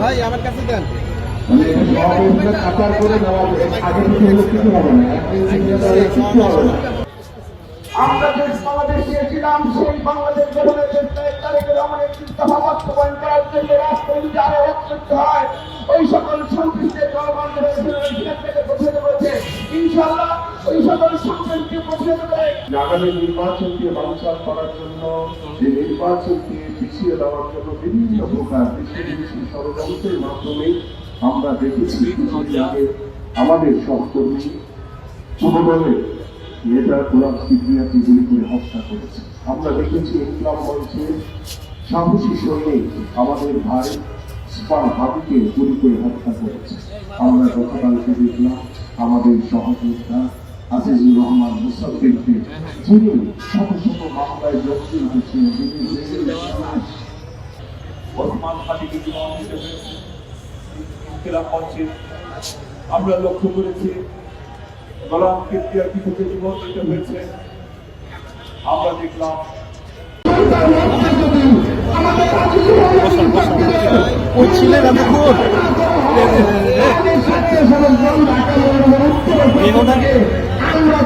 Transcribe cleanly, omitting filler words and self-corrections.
ভাই আমার কাছে দেন। মানে কাতার করে নেওয়া আগে থেকে হলে কিছু হবে না, কিছু হবে না। আমরা যে বাংলাদেশ চেয়েছিলাম সেই বাংলাদেশ গঠনের চেষ্টা 1 তারিখে আমাদের ইস্তফা বাস্তবায়ন করার জন্য রাষ্ট্রনীতি আরো রক্ষিত হয়। ওই সকল সংশ্লিষ্ট জনগণের থেকে পৌঁছে দেবে ইনশাআল্লাহ, ওই সকল সংশ্লিষ্টকে পৌঁছে দেবে। আগামী নির্বাচনকে বানচাল করার জন্য, যে নির্বাচনকে পিছিয়ে দেওয়ার জন্য বিভিন্ন প্রকার বিদেশি ষড়যন্ত্রের মাধ্যমে আমরা দেখেছি কিছুদিন আগে আমাদের সহকর্মী যুবদলের নেতা গোলাম কিবরিয়াকে গুলি করে হত্যা করেছে। আমরা দেখেছি ইসলাম মঞ্চের সাহসী সৈনিক আমাদের ভাই ইসফান হাবিকে গুলি করে হত্যা করেছে। আমরা গতকালকে দেখলাম আমাদের সহযোদ্ধা আজিজুর রহমান মুসাফিরকে, যিনি শত শত মামলায় জড়িত হয়েছেন, আমরা লক্ষ্য করেছি গোলাম কিবরিয়ার পিছনে জীবন দিতে হয়েছে। আমরা দেখলাম ওই ছিলেন এতক্ষণ আমরা